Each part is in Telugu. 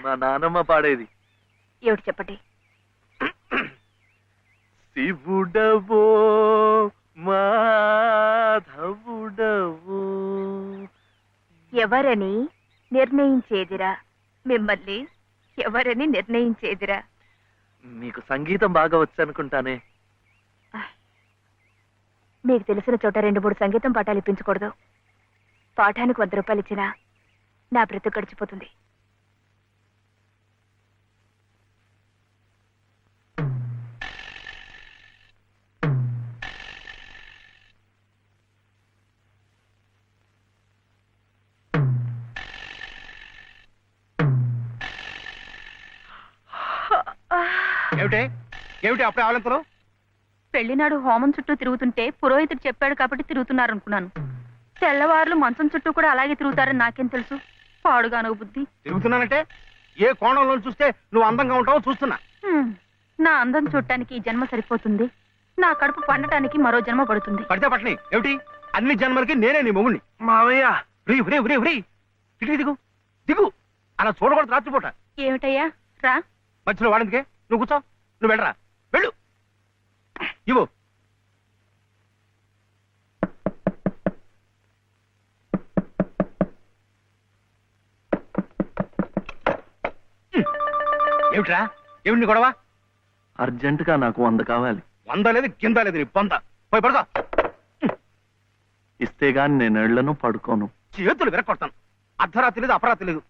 మా నానమ్మ పాడేది. ఏమిటి చెప్పండి. శివుడవో మాధవుడవో ఎవరని నిర్ణయించేదిరా, మిమ్మల్ని ఎవరని నిర్ణయించేదిరా. మీకు సంగీతం బాగా వచ్చనుకుంటానే. మీకు తెలిసిన చోట 2-3 సంగీతం పాఠాలు ఇప్పించకూడదు. పాఠానికి 100 రూపాయలు ఇచ్చినా నా బ్రతుకు గడిచిపోతుంది. ఏమిటి ఏమిటి అప్పుడే ఆవలింతలు? పెళ్లినాడు హోమం చుట్టూ తిరుగుతుంటే పురోహితుడు చెప్పాడు కాబట్టి తిరుగుతున్నారు అనుకున్నాను. తెల్లవారులు మంచం చుట్టూ కూడా అలాగే తిరుగుతారని నాకేం తెలుసు. పాడుగాను బుద్ధి. తిరుగుతున్నానంటే ఏ కోణంలో చూస్తే నువ్వు అందంగా ఉంటావో చూస్తున్నా. నా అందం చూడటానికి ఈ జన్మ సరిపోతుంది. నా కడుపు పండటానికి మరో జన్మ పడుతుంది. పడితే పట్టని ఏమిటి? అన్ని జన్మలకి నేనే నీ మొగుణ్ణి. మావయ్య ఇటు దిగు దిగు. అలా చూడకూడదు రాత్రిపూట. ఏమిటయ్యా రా. మధ్యలో వాడిందికే నువ్వు కూర్చో. నువ్వు వెళ్ళరా, వెళ్ళు. ఇవ్వు. ఏమిట్రా ఏమిటి గొడవ? అర్జెంటుగా నాకు 100 కావాలి. 100 లేదు కింద లేదు నీ పొంద. పోయి పడుకో. ఇస్తే గాని నేను ఎళ్లను, పడుకోను. చేతులు విరక్కొడతాను. అర్ధరాత్రి లేదు అపరాత్రి లేదు.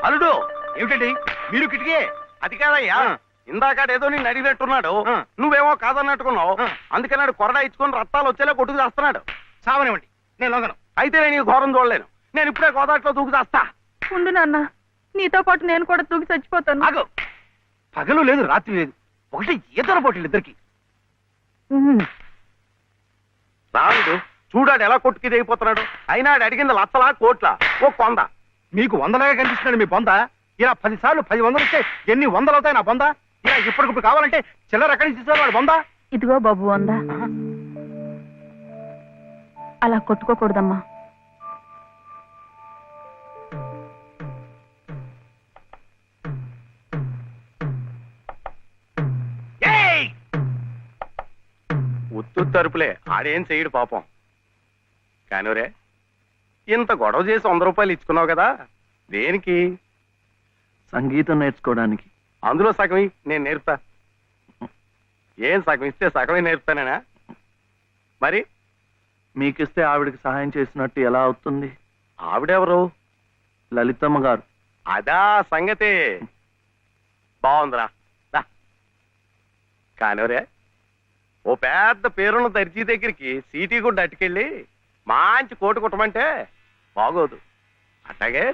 అల్లుడు ఏమిటండి మీరు కిటికీ? అది కాదయ్యా, ఇందాకాడేదో నేను అడిగినట్టున్నాడు. నువ్వేమో కాదన్నట్టుకున్నావు. అందుకన్నాడు కొరడా ఇచ్చుకొని రక్తాలు వచ్చేలా కొట్టుకు చేస్తున్నాడు. సావనివ్వండి, నేను లొంగను. అయితే నేను ఈ ఘోరం చూడలేను. నేను ఇప్పుడే గోదాట్లో దూకు చేస్తా. ఉండు నాన్న, నీతో పాటు నేను కూడా దూకి చచ్చిపోతాను. ఆగు. పగలు లేదు రాత్రి లేదు, ఒకటి ఈతర పోటీలు ఇద్దరికి. రాముడు చూడాడు ఎలా కొట్టుకి దిగిపోతున్నాడు. అయినా ఆడు అడిగింది లచ్చలా కోట్ల ఓ కొంద. మీకు 100లాగా కనిపిస్తున్నాడు మీ బొంద. ఇలా 10 సార్లు 10 వందలు వస్తే ఎన్ని 100 అవుతాయి నా బొంద? ఇలా ఇప్పటికిప్పుడు కావాలంటే చిల్లర ఎక్కడి నుంచి ఇస్తారు వాడు బొంద? ఇదిగో బాబు అందా, అలా కొట్టుకోకూడదమ్మా. ఉత్తు తరుపులే, ఆడేం చెయ్యడు పాపం. కానివరే, ఇంత గొడవ చేసి 100 రూపాయలు ఇచ్చుకున్నావు కదా, దేనికి? సంగీతం నేర్చుకోవడానికి. అందులో సగం నేను నేర్పుతా. ఏం సగం ఇస్తే సగమే నేర్పుతానేనా? మరి మీకిస్తే ఆవిడకి సహాయం చేసినట్టు ఎలా అవుతుంది? ఆవిడెవరు? లలితమ్మ గారు. అదా సంగతి. బాగుందిరా. కానివరే, ఓ పెద్ద పేరున్న దర్జీ దగ్గరికి సీటీ కూడా అట్టుకెళ్ళి మంచి కోటు కుట్టమంటే బాగోదు. అట్లాగే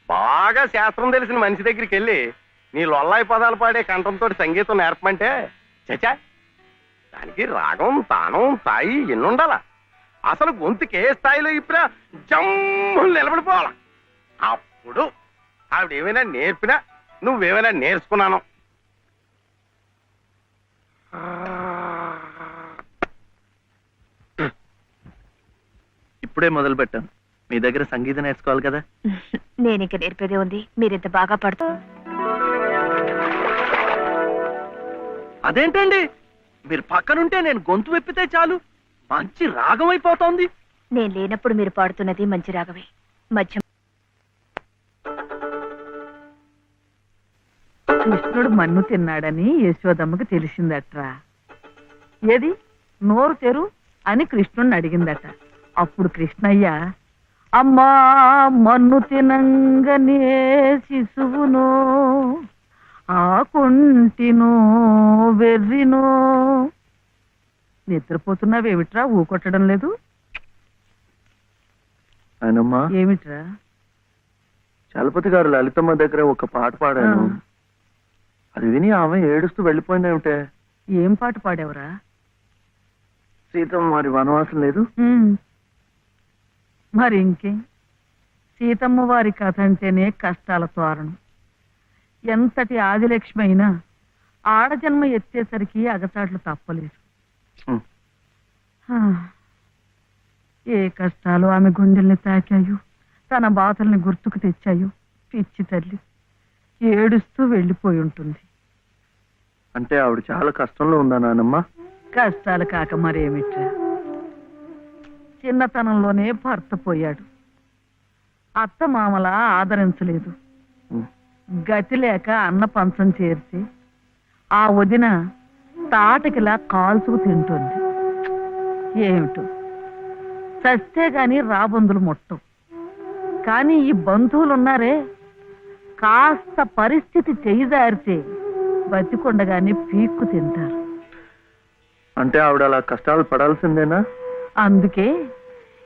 బాగా శాస్త్రం తెలిసిన మనిషి దగ్గరికి వెళ్ళి నీ లొల్లాయి పదాలు పాడే కంఠంతో సంగీతం నేర్పమంటే చచా, దానికి రాగం తానం తాయి ఎన్నుండాలా. అసలు గొంతుకి ఏ స్థాయిలో ఇప్పుడా జమ్ము నిలబడిపోవాలా. అప్పుడు ఆవిడేమైనా నేర్పినా నువ్వేమైనా నేర్చుకున్నాను. ఇప్పుడే మొదలు పెట్టాను. మీ దగ్గర సంగీతం నేర్చుకోవాలి కదా. నేను ఇంక నేర్పేదే ఉంది. మీరింత బాగా పడుతూ. అదేంటండి, మీరు పక్కనుంటే నేను గొంతు వెప్పితే చాలు మంచి రాగం అయిపోతోంది. నేను లేనప్పుడు మీరు పాడుతున్నది మంచి రాగమే. మధ్య కృష్ణుడు మన్ను తిన్నాడని యశోదమ్మకి తెలిసిందట్రా. ఏది నోరు తెరు అని కృష్ణుడిని అడిగిందట. అప్పుడు కృష్ణయ్య, అమ్మా మన్ను తినంగనే శిశువునో ఆకుంటినో వెర్రినో. నిద్రపోతున్నావేమిట్రా, ఊకొట్టడం లేదు? ఆయనమ్మా, ఏమిట్రా? చలపతి గారు లలితమ్మ దగ్గర ఒక పాట పాడాను. అది విని ఆమె ఏడుస్తూ వెళ్ళిపోయిందేమిటే. ఏం పాట పాడావురా? సీతమ్మ మరి వనవాసం లేదు. మరి ఇంకే, సీతమ్మ వారి కథ అంటేనే కష్టాల తోరణం. ఎంతటి ఆదిలక్ష్మి అయినా ఆడజన్మ ఎత్తేసరికి అగచాట్లు తప్పలేదు. ఏ కష్టాలు ఆమె గుండెల్ని తాకాయో, తన బాధల్ని గుర్తుకు తెచ్చాయో. పిచ్చి తల్లి ఏడుస్తూ వెళ్ళిపోయి ఉంటుంది. అంటే ఆవిడ చాలా కష్టంలో ఉందా నానమ్మ? కష్టాలు కాక మరేమిట్రా, చిన్నతనంలోనే భర్త పోయాడు. అత్త మామల ఆదరించలేదు. ఉమ్. గతి లేక అన్న పంచం చేరితే ఆ వదిన తాటకిలా కాల్చుకు తింటుంది. ఏమిటో చస్తే గాని రాబందులు ముట్టం. కానీ ఈ బంధువులున్నారే, కాస్త పరిస్థితి చేయిదారితే బతికొండగానే పీక్కు తింటారు. అంటే ఆవిడ అలా కష్టాలు పడాల్సిందేనా? అందుకే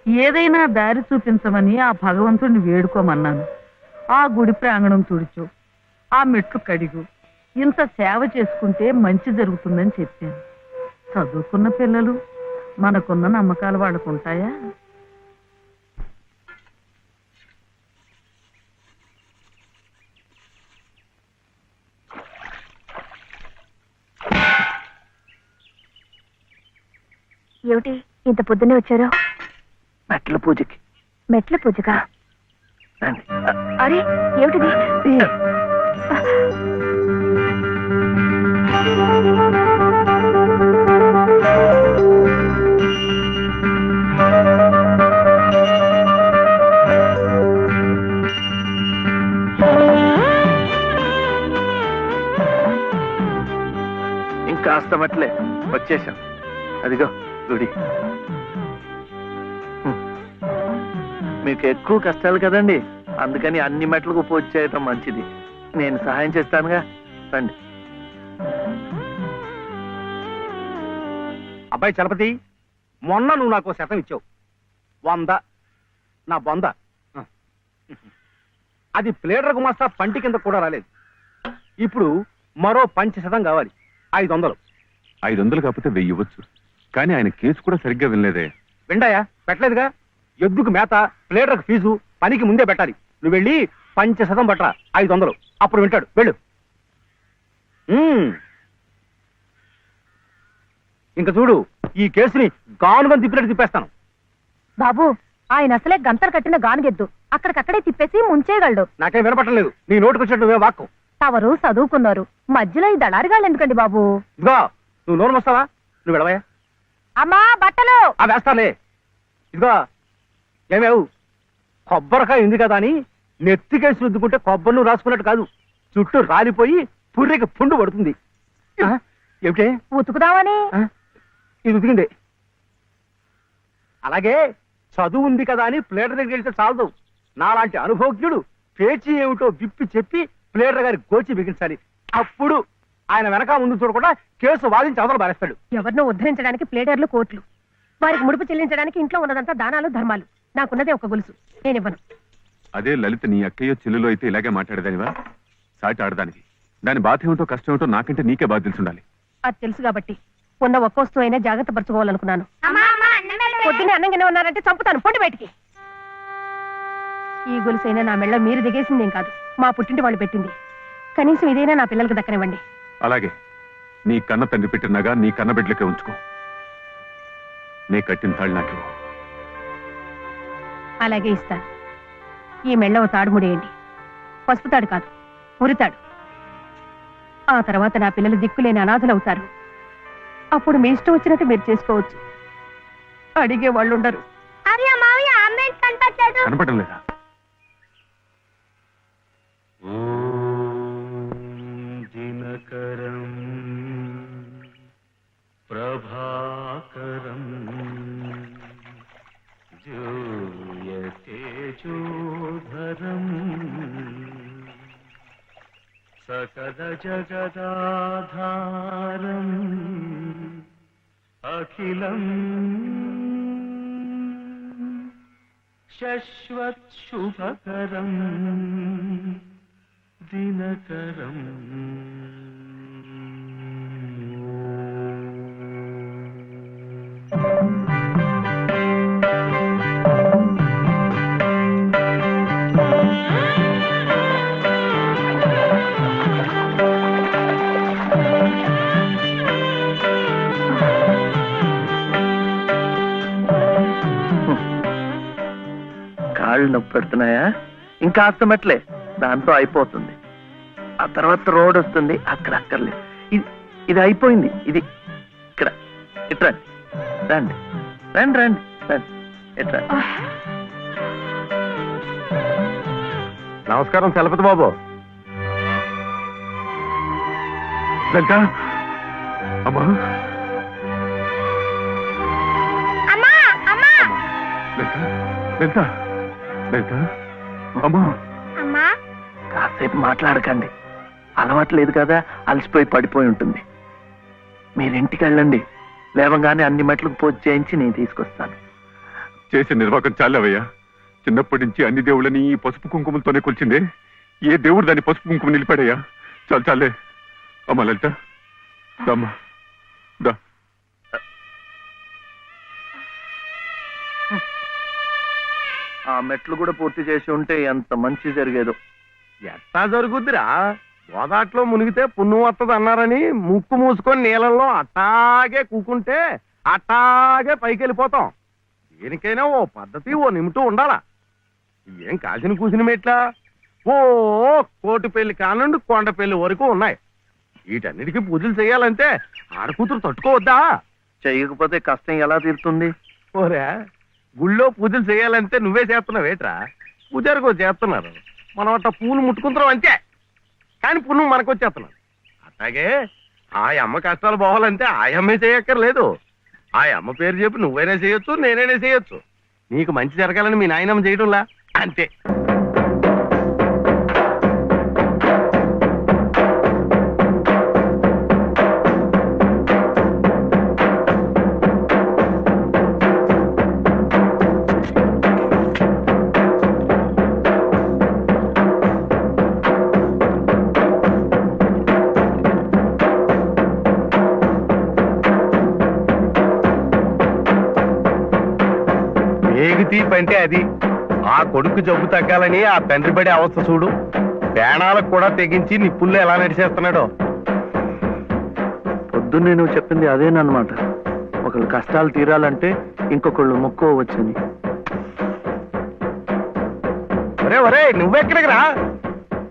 ఏదైనా దారి చూపించమని ఆ భగవంతుడిని వేడుకోమన్నాను. ఆ గుడి ప్రాంగణం తుడిచు, ఆ మెట్లు కడిగు, ఇంత సేవ చేసుకుంటే మంచి జరుగుతుందని చెప్పాను. చదువుకున్న పిల్లలు, మనకున్న నమ్మకాలు వాళ్ళకుంటాయా? ఏమిటి ఇంత పొద్దున్నే వచ్చారు? మెట్ల పూజకి. మెట్ల పూజగా? రండి. అరే ఏమిటిది? ఇంకాస్త మెట్లే, వచ్చేసాం. అదిగో గుడి. మీకు ఎక్కువ కష్టాలు కదండి, అందుకని అన్ని మెట్లకు పూజ చేయటం మంచిది. నేను సహాయం చేస్తానుగా, రండి. అబ్బాయి చలపతి, మొన్న నువ్వు నాకు శతం ఇచ్చావు. 100 నా బొంద. అది ప్లేడర్ గుమాస్తా పంటి కింద కూడా రాలేదు. ఇప్పుడు మరో 500 కావాలి. 500. 500 కాకపోతే 1000 ఇవ్వచ్చు. కానీ ఆయన కేసు కూడా సరిగ్గా వినలేదే. విండాయా? పెట్టలేదుగా. ఎద్దుకు మేత, ప్లేడర్కు ఫీజు పనికి ముందే పెట్టాలి. నువ్వు వెళ్ళి 500 పట్టరా, 500. అప్పుడు వింటాడు. వెళ్ళు. ఇంక చూడు, ఈ కేసుని గానుగా తిప్పినట్టు తిప్పేస్తాను. బాబు, ఆయన అసలే గంతలు కట్టిన గానుగెద్దు, అక్కడికక్కడే తిప్పేసి ముంచేయగలడు. నాకేం వినపట్టం లేదు. నీ నోటుకు వచ్చినట్టు నువ్వే వాక్కు. తవరు చదువుకున్నారు, మధ్యలో ఈ దళారిగాళ్ళు ఎందుకండి బాబు? ఇదిగో, నువ్వు నోరు వస్తావా? నువ్వు వెళ్ళవయ్యా. అమ్మా బట్టలు. ఆ వేస్తాలే. ఇదిగో ఏమేవు, కొబ్బరికాయ ఉంది కదా అని నెత్తికేసి రుద్దుకుంటే కొబ్బరి నువ్వు రాసుకున్నట్టు కాదు, చుట్టూ రాలిపోయి పుర్రెకి పుండు పడుతుంది. ఏమిటే? ఉతుకుదామని. ఇది ఉతికింది. అలాగే చదువు ఉంది కదా అని ప్లేటర్ దగ్గరికి వెళ్తే చాలదు. నాలాంటి అనుభవజ్ఞుడు పేచీ ఏమిటో విప్పి చెప్పి ప్లేటర్ గారి గోచి బిగించాలి. అప్పుడు ఆయన వెనక ముందు చూడకుండా కేసు వాదించి అవతల బారేస్తాడు. ఎవరినో ఉద్ధరించడానికి ప్లేడర్లు కోట్లు, వారికి ముడుపు చెల్లించడానికి ఇంట్లో ఉన్నదంతా దానాలు ధర్మాలు. నాకున్నదే ఒక గొలుసు, నేనివ్వను. అదే లలిత నీ అక్కయ్యో చెల్లులో అయితే ఇలాగే మాట్లాడేదానివా? సాటి ఆడదానికి దాని బాధ ఏమిటో కష్టం ఏమిటో నాకంటే నీకే బాధ తెలుసుండాలి. అది తెలుసు కాబట్టి ఉన్న ఒక్క వస్తువు అయినా జాగ్రత్త పరచుకోవాలనుకున్నాను. పొద్దున్నే అన్నంగానే ఉన్నారంటే చంపుతాను, పొండి బయటికి. ఈ గొలుసైనా నా మెళ్ళ మీరు దిగేసిందేం కాదు, మా పుట్టింటి వాళ్ళు పెట్టింది. కనీసం ఇదైనా నా పిల్లలకు దక్కనివ్వండి. అలాగే నీ కన్న తండ్రి పెట్టినగా నీ కన్న బిడ్డలకే ఉంచుకో. నే కట్టిన తాళ్ళు నాకు అలాగే ఇస్తాను. ఈ మెళ్ళ ఓ తాడు ముడేయండి. పసుపు తాడు కాదు, ఉరితాడు. ఆ తర్వాత నా పిల్లలు దిక్కులేని అనాథలవుతారు. అప్పుడు మీ ఇష్టం వచ్చినట్టు మీరు చేసుకోవచ్చు. అడిగే వాళ్ళు ఉండరు. కనపడడం లేదా? దినకరం ప్రభాకరం జూయతేజోధరం సకల జగదాధారం అఖిలం శశ్వత్ శుభకరం దినకరం. కాళ్ళు నొప్పి పెడుతున్నాయా? ఇంకా మెట్లే, దాంతో అయిపోతుంది. ఆ తర్వాత రోడ్ వస్తుంది, అక్కడ అక్కర్లేదు. ఇది అయిపోయింది. ఇది ఇక్కడ ఇట్రా, రండి రండి రండి రండి, ఇట్రా. నమస్కారం చలపతి బాబు. లలిత అమ్మా, లలిత లలిత లలిత అమ్మా. కాసేపు మాట్లాడకండి, అలవాటు లేదు కదా, అలసిపోయి పడిపోయి ఉంటుంది. మీరింటికి వెళ్ళండి, లేవగానే అన్ని మెట్లకు పూజ చేయించి నేను తీసుకొస్తాను. చేసే నిర్వాహకం చాలేవయ్యా. చిన్నప్పటి నుంచి అన్ని దేవుళ్ళని ఈ పసుపు కుంకుమలతోనే కొలిచిందే. ఏ దేవుడు దాన్ని పసుపు కుంకుమ నిలిపాడయ్యా? చాలు చాలే. అమ్మా లలిత దమ్మా దా. ఆ మెట్లు కూడా పూర్తి చేసి ఉంటే ఎంత మంచి జరిగేదో. ఎట్టా జరుగుద్దిరా? గోదాట్లో మునిగితే పుణ్యం వస్తుంది అన్నారని ముక్కు మూసుకొని నీళ్ళల్లో అట్టాగే కూకుంటే అట్టాగే పైకి వెళ్ళిపోతాం. దేనికైనా ఓ పద్ధతి, ఓ నిమిటూ ఉండాలా. ఏం కాసిన కూసిన మెట్లా? ఓ కోటి పెళ్లి కానుండి కొండ పెళ్లి వరకు ఉన్నాయి. వీటన్నిటికీ పూజలు చేయాలంటే ఆడకూతురు తట్టుకోవద్దా? చేయకపోతే కష్టం ఎలా తీరుతుంది? ఓరే, గుళ్ళో పూజలు చేయాలంటే నువ్వే చేస్తున్నావు ఏట్రా? పూజారికో చేస్తున్నారు, మనం అట్ట పూలు ముట్టుకుంటున్నాం అంతే. కానీ పుణ్యం మనకు వచ్చేస్తున్నాం. అట్లాగే ఆ అమ్మ కష్టాలు పోవాలంటే ఆ అమ్మే చేయక్కర్లేదు. ఆ అమ్మ పేరు చెప్పి నువ్వైనా చేయొచ్చు, నేనైనా చేయొచ్చు. నీకు మంచి జరగాలని మీ నాయనమ్మ చేయడంలా అంతే. తీపి అంటే అది. ఆ కొడుకు జబ్బు తగ్గాలని ఆ తండ్రి పడే అవస్థ చూడు. ప్రాణాలకు కూడా తెగించి నిప్పుల్లో ఎలా నడిచేస్తున్నాడో. పొద్దున్నే నువ్వు చెప్పింది అదేనమాట. ఒకళ్ళు కష్టాలు తీరాలంటే ఇంకొకళ్ళు మొక్కోవచ్చని. ఒరే ఒరే, నువ్వెక్కడికి రా?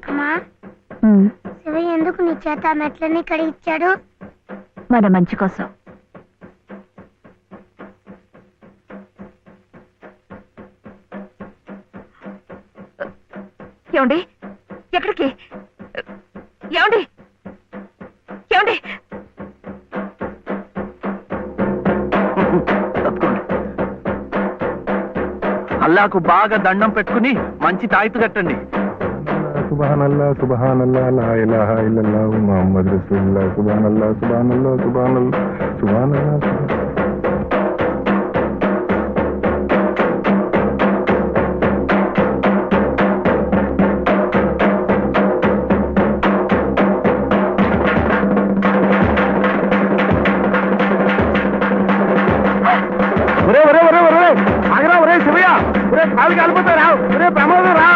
అమ్మా, శివయ్య ఎందుకు నీ చేత మెట్లన్నీ కడిగిచ్చాడు? మన మంచి కోసం. ఏమండి, ఎక్కడికి? ఏమండి ఏమండి? అల్లాకు బాగా దండం పెట్టుకుని మంచి తాయితు కట్టండి. సుబ్హానల్లా సుబ్హానల్లా లా ఇలాహా ఇల్లల్లాహు ముహమ్మద్ రసూలుల్లాహ్ సుబ్హానల్లా సుబ్హానల్లా సుబ్హానల్లా సుబ్హానల్లా. ఒరే ఒరే ఒరే ఒరే, ఆగరా ఒరే శివయ్య. ఒరే కాలు కాలిపోతారా? ఒరే ప్రమాదం రా.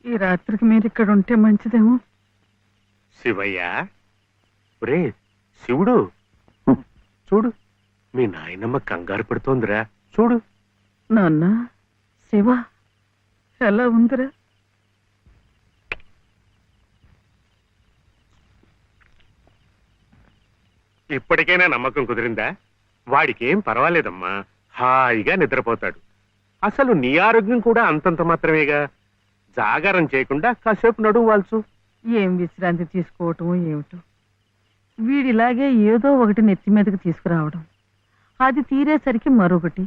ఈ రాత్రికి మీరు ఇక్కడ ఉంటే మంచిదేమో. శివయ్య, ఒరే శివుడు, చూడు మీ నాయనమ్మ కంగారు పడుతోందిరా. చూడు. నాన్న, శివ ఎలా ఉందిరా? ఇప్పటికైనా నమ్మకం కుదిరిందా? వాడికేం పర్వాలేదమ్మా, హాయిగా నిద్రపోతాడు. అసలు నీ ఆరోగ్యం కూడా అంతంత మాత్రమేగా. జాగారం చేయకుండా కాసేపు నడుము వాల్చు. ఏం విశ్రాంతి తీసుకోవటం ఏమిటో. వీడిలాగే ఏదో ఒకటి నెత్తి మీదకి తీసుకురావడం, అది తీరేసరికి మరొకటి.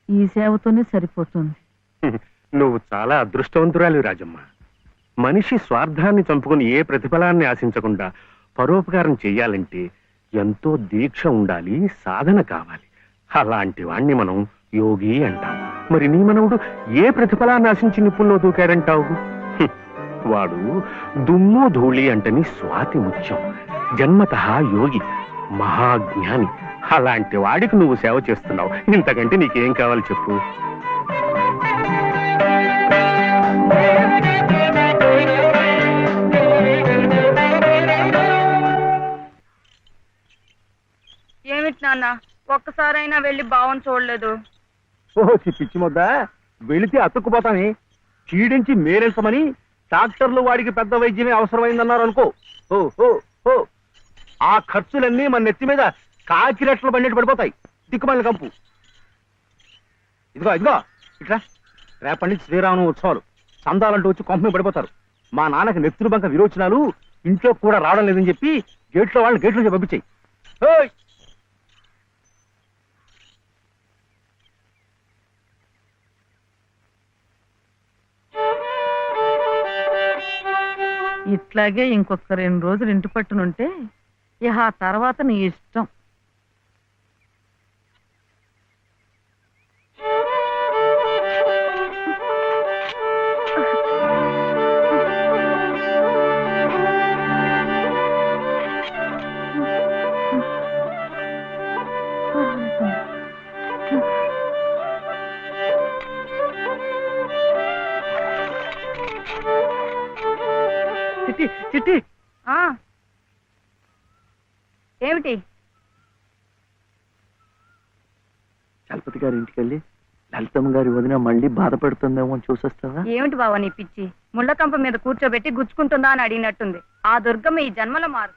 ఈ సేవతోనే సరిపోతుంది. నువ్వు చాలా అదృష్టవంతురాలి రాజమ్మ. మనిషి స్వార్థాన్ని చంపుకుని ఏ ప్రతిఫలాన్ని ఆశించకుండా పరోపకారం చెయ్యాలంటే ఎంతో దీక్ష ఉండాలి, సాధన కావాలి. అలాంటి వాణ్ణి మనం యోగి అంటాం. మరి నీ మనవుడు ఏ ప్రతిఫలాన్ని ఆశించి నిప్పుల్లో దూకాడంటావు? వాడు దుమ్ము ధూళి అంటని స్వాతి ముత్యం, జన్మతః యోగి, మహాజ్ఞాని. అలాంటి వాడికి నువ్వు సేవ చేస్తున్నావు. ఇంతకంటే నీకేం కావాలి చెప్పు? ఏమిటి నాన్న, ఒక్కసారైనా వెళ్ళి బావని చూడలేదు? ఓహో పిచ్చి మొద్ద, వెళితే అతుక్కుపోతాని. చీడించి మేరెంచమని డాక్టర్లు వాడికి పెద్ద వైద్యమే అవసరమైందన్నారు అనుకో. ఓ ఓ ఓ ఆ ఖర్చులన్నీ మన నెత్తి మీద కాకిరెట్లు బండెట్టు పడిపోతాయి. దిక్కుమల్లి కంపు. ఇదిగో ఇదిగో ఇట్లా, రేపటి నుంచి శ్రీరామ ఉత్సవాలు. చందాలంటూ వచ్చి కొంప పడిపోతారు. మా నాన్నకి నెత్తురు బంక విరోచనాలు, ఇంట్లో కూడా రావడం లేదని చెప్పి గేట్లో వాళ్ళని గేట్లో పంపించాయి. ఇట్లాగే ఇంకొక 2 రోజులు ఇంటి పట్టునుంటే ఇక ఆ తర్వాత నీ ఇష్టం. చిట్టి చిట్టి, ఆ ఏమిటి? చలపతి గారి ఇంటికి వెళ్ళి లలితమ్మ గారి వదిన మళ్ళీ బాధపడుతుందేమో చూసొస్తావా? ఏమిటి బావ నీ పిచ్చి? ముళ్ళకంప మీద కూర్చోబెట్టి గుచ్చుకుంటుందా అని అడిగినట్టుంది. ఆ దుర్గమ్మ ఈ జన్మలో మారు.